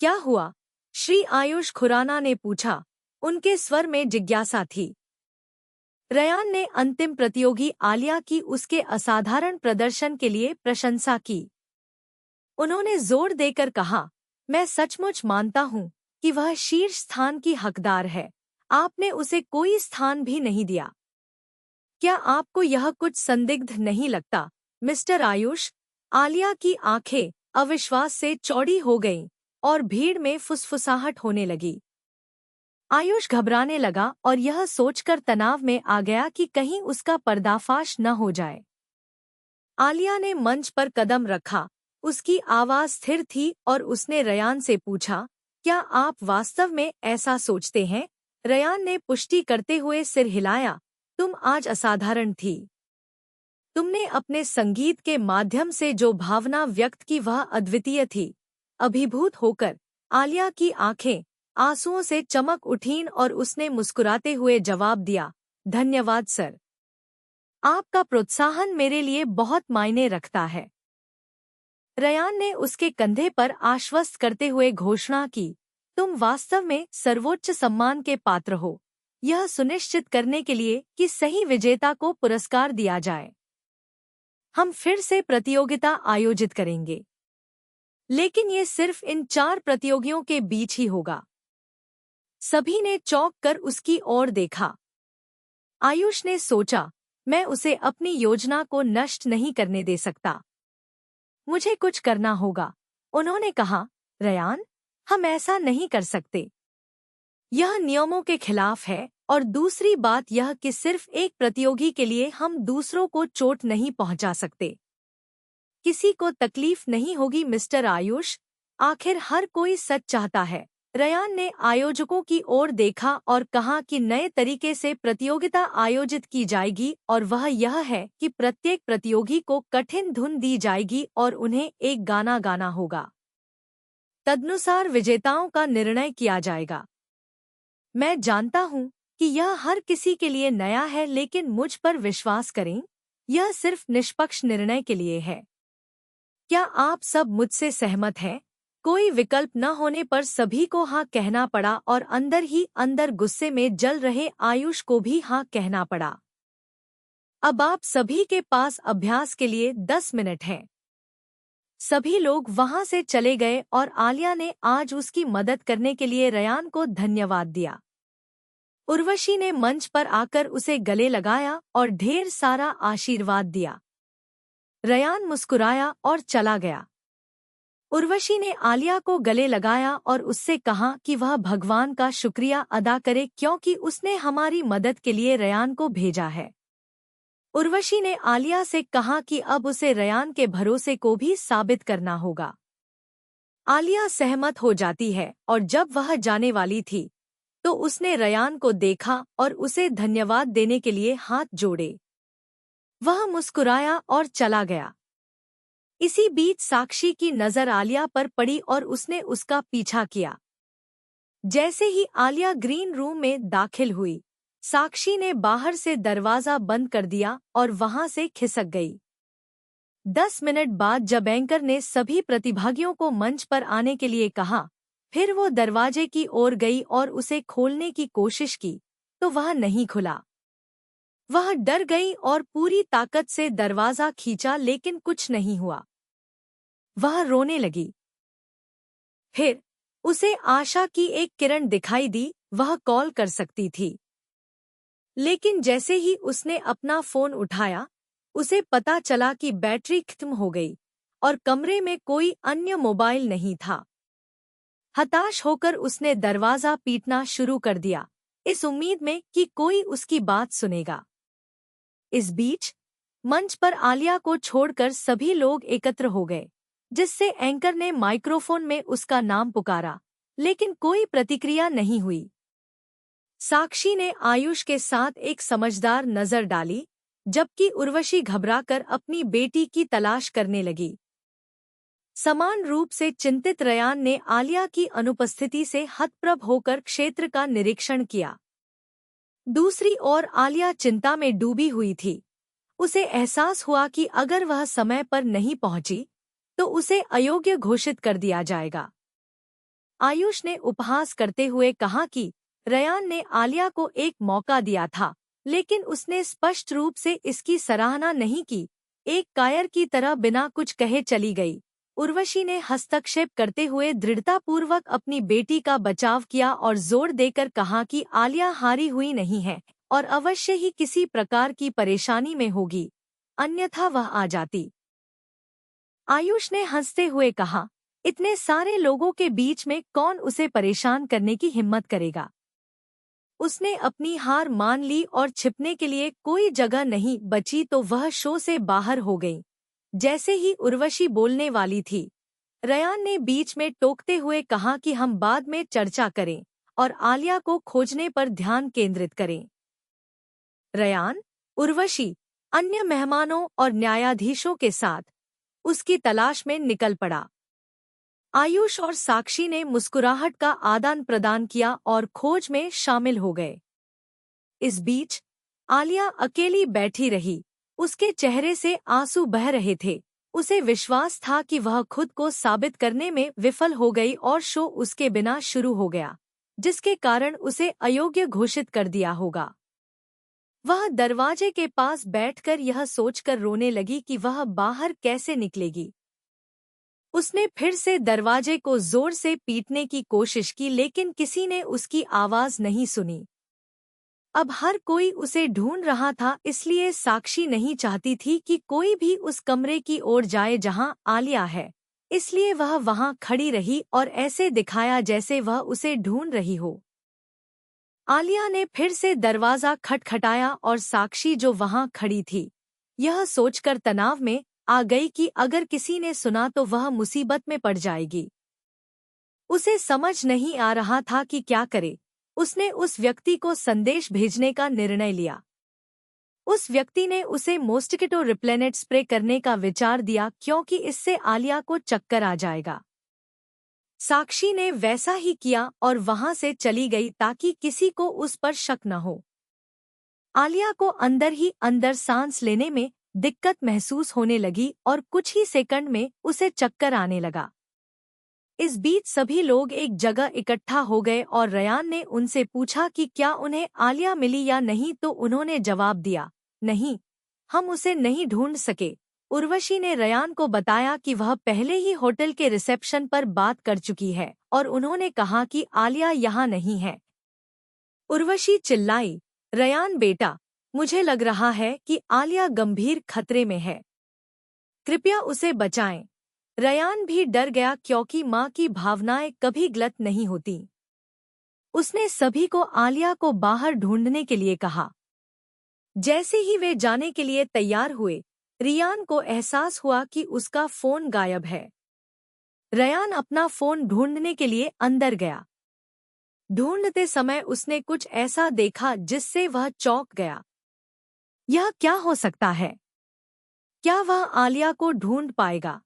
क्या हुआ? श्री आयुष खुराना ने पूछा। उनके स्वर में जिज्ञासा थी। रयान ने अंतिम प्रतियोगी आलिया की उसके असाधारण प्रदर्शन के लिए प्रशंसा की। उन्होंने जोर देकर कहा, मैं सचमुच मानता हूँ कि वह शीर्ष स्थान की हकदार है। आपने उसे कोई स्थान भी नहीं दिया। क्या आपको यह कुछ संदिग्ध नहीं लगता, मिस्टर आयुष? आलिया की आंखें अविश्वास से चौड़ी हो गईं और भीड़ में फुसफुसाहट होने लगी। आयुष घबराने लगा और यह सोचकर तनाव में आ गया कि कहीं उसका पर्दाफाश न हो जाए। आलिया ने मंच पर कदम रखा। उसकी आवाज स्थिर थी और उसने रयान से पूछा, क्या आप वास्तव में ऐसा सोचते हैं? रयान ने पुष्टि करते हुए सिर हिलाया। तुम आज असाधारण थी। तुमने अपने संगीत के माध्यम से जो भावना व्यक्त की वह अद्वितीय थी। अभिभूत होकर आलिया की आंखें आंसुओं से चमक उठीं और उसने मुस्कुराते हुए जवाब दिया, धन्यवाद सर। आपका प्रोत्साहन मेरे लिए बहुत मायने रखता है। रयान ने उसके कंधे पर आश्वस्त करते हुए घोषणा की, तुम वास्तव में सर्वोच्च सम्मान के पात्र हो। यह सुनिश्चित करने के लिए कि सही विजेता को पुरस्कार दिया जाए, हम फिर से प्रतियोगिता आयोजित करेंगे। लेकिन ये सिर्फ इन 4 प्रतियोगियों के बीच ही होगा। सभी ने चौंक कर उसकी ओर देखा। आयुष ने सोचा, मैं उसे अपनी योजना को नष्ट नहीं करने दे सकता। मुझे कुछ करना होगा। उन्होंने कहा, रयान, हम ऐसा नहीं कर सकते। यह नियमों के खिलाफ है और दूसरी बात यह कि सिर्फ एक प्रतियोगी के लिए हम दूसरों को चोट नहीं पहुंचा सकते। किसी को तकलीफ नहीं होगी मिस्टर आयुष। आखिर हर कोई सच चाहता है। रयान ने आयोजकों की ओर देखा और कहा कि नए तरीके से प्रतियोगिता आयोजित की जाएगी और वह यह है कि प्रत्येक प्रतियोगी को कठिन धुन दी जाएगी और उन्हें एक गाना गाना होगा। तदनुसार विजेताओं का निर्णय किया जाएगा। मैं जानता हूँ कि यह हर किसी के लिए नया है, लेकिन मुझ पर विश्वास करें, यह सिर्फ निष्पक्ष निर्णय के लिए है। क्या आप सब मुझसे सहमत हैं? कोई विकल्प न होने पर सभी को हाँ कहना पड़ा और अंदर ही अंदर गुस्से में जल रहे आयुष को भी हाँ कहना पड़ा। अब आप सभी के पास अभ्यास के लिए 10 मिनट हैं। सभी लोग वहां से चले गए और आलिया ने आज उसकी मदद करने के लिए रयान को धन्यवाद दिया। उर्वशी ने मंच पर आकर उसे गले लगाया और ढेर सारा आशीर्वाद दिया। रयान मुस्कुराया और चला गया। उर्वशी ने आलिया को गले लगाया और उससे कहा कि वह भगवान का शुक्रिया अदा करे क्योंकि उसने हमारी मदद के लिए रयान को भेजा है। उर्वशी ने आलिया से कहा कि अब उसे रयान के भरोसे को भी साबित करना होगा। आलिया सहमत हो जाती है और जब वह जाने वाली थी तो उसने रयान को देखा और उसे धन्यवाद देने के लिए हाथ जोड़े। वह मुस्कुराया और चला गया। इसी बीच साक्षी की नजर आलिया पर पड़ी और उसने उसका पीछा किया। जैसे ही आलिया ग्रीन रूम में दाखिल हुई, साक्षी ने बाहर से दरवाजा बंद कर दिया और वहां से खिसक गई। 10 मिनट बाद जब एंकर ने सभी प्रतिभागियों को मंच पर आने के लिए कहा, फिर वो दरवाजे की ओर गई और उसे खोलने की कोशिश की, तो वह नहीं खुला। वह डर गई और पूरी ताकत से दरवाजा खींचा, लेकिन कुछ नहीं हुआ। वह रोने लगी। फिर उसे आशा की एक किरण दिखाई दी, वह कॉल कर सकती थी। लेकिन जैसे ही उसने अपना फोन उठाया, उसे पता चला कि बैटरी खत्म हो गई और कमरे में कोई अन्य मोबाइल नहीं था। हताश होकर उसने दरवाजा पीटना शुरू कर दिया, इस उम्मीद में कि कोई उसकी बात सुनेगा। इस बीच मंच पर आलिया को छोड़कर सभी लोग एकत्र हो गए, जिससे एंकर ने माइक्रोफोन में उसका नाम पुकारा, लेकिन कोई प्रतिक्रिया नहीं हुई। साक्षी ने आयुष के साथ एक समझदार नजर डाली, जबकि उर्वशी घबराकर अपनी बेटी की तलाश करने लगी। समान रूप से चिंतित रयान ने आलिया की अनुपस्थिति से हतप्रभ होकर क्षेत्र का निरीक्षण किया। दूसरी ओर आलिया चिंता में डूबी हुई थी। उसे एहसास हुआ कि अगर वह समय पर नहीं पहुंची तो उसे अयोग्य घोषित कर दिया जाएगा। आयुष ने उपहास करते हुए कहा कि रयान ने आलिया को एक मौका दिया था, लेकिन उसने स्पष्ट रूप से इसकी सराहना नहीं की। एक कायर की तरह बिना कुछ कहे चली गई। उर्वशी ने हस्तक्षेप करते हुए दृढ़तापूर्वक अपनी बेटी का बचाव किया और जोर देकर कहा कि आलिया हारी हुई नहीं है और अवश्य ही किसी प्रकार की परेशानी में होगी, अन्यथा वह आ जाती। आयुष ने हंसते हुए कहा, इतने सारे लोगों के बीच में कौन उसे परेशान करने की हिम्मत करेगा। उसने अपनी हार मान ली और छिपने के लिए कोई जगह नहीं बची तो वह शो से बाहर हो गई। जैसे ही उर्वशी बोलने वाली थी, रयान ने बीच में टोकते हुए कहा कि हम बाद में चर्चा करें और आलिया को खोजने पर ध्यान केंद्रित करें। रयान, उर्वशी, अन्य मेहमानों और न्यायाधीशों के साथ उसकी तलाश में निकल पड़ा। आयुष और साक्षी ने मुस्कुराहट का आदान प्रदान किया और खोज में शामिल हो गए। इस बीच आलिया अकेली बैठी रही। उसके चेहरे से आंसू बह रहे थे। उसे विश्वास था कि वह खुद को साबित करने में विफल हो गई और शो उसके बिना शुरू हो गया, जिसके कारण उसे अयोग्य घोषित कर दिया होगा। वह दरवाजे के पास बैठकर यह सोचकर रोने लगी कि वह बाहर कैसे निकलेगी। उसने फिर से दरवाजे को जोर से पीटने की कोशिश की, लेकिन किसी ने उसकी आवाज नहीं सुनी। अब हर कोई उसे ढूंढ रहा था, इसलिए साक्षी नहीं चाहती थी कि कोई भी उस कमरे की ओर जाए जहां आलिया है। इसलिए वह वहां खड़ी रही और ऐसे दिखाया जैसे वह उसे ढूंढ रही हो। आलिया ने फिर से दरवाजा खटखटाया और साक्षी जो वहां खड़ी थी, यह सोचकर तनाव में आ गई कि अगर किसी ने सुना तो वह मुसीबत में पड़ जाएगी। उसे समझ नहीं आ रहा था कि क्या करे। उसने उस व्यक्ति को संदेश भेजने का निर्णय लिया। उस व्यक्ति ने उसे मॉस्किटो रिपेलेंट स्प्रे करने का विचार दिया, क्योंकि इससे आलिया को चक्कर आ जाएगा। साक्षी ने वैसा ही किया और वहां से चली गई ताकि किसी को उस पर शक न हो। आलिया को अंदर ही अंदर सांस लेने में दिक्कत महसूस होने लगी और कुछ ही सेकंड में उसे चक्कर आने लगा। इस बीच सभी लोग एक जगह इकट्ठा हो गए और रयान ने उनसे पूछा कि क्या उन्हें आलिया मिली या नहीं, तो उन्होंने जवाब दिया, नहीं, हम उसे नहीं ढूंढ सके। उर्वशी ने रयान को बताया कि वह पहले ही होटल के रिसेप्शन पर बात कर चुकी है और उन्होंने कहा कि आलिया यहाँ नहीं है। उर्वशी चिल्लाई, रयान बेटा, मुझे लग रहा है कि आलिया गंभीर खतरे में है, कृपया उसे बचाएं। रयान भी डर गया, क्योंकि माँ की भावनाएं कभी गलत नहीं होती। उसने सभी को आलिया को बाहर ढूंढने के लिए कहा। जैसे ही वे जाने के लिए तैयार हुए, रियान को एहसास हुआ कि उसका फोन गायब है। रयान अपना फोन ढूंढने के लिए अंदर गया। ढूंढते समय उसने कुछ ऐसा देखा जिससे वह चौंक गया। यह क्या हो सकता है? क्या वह आलिया को ढूंढ पाएगा?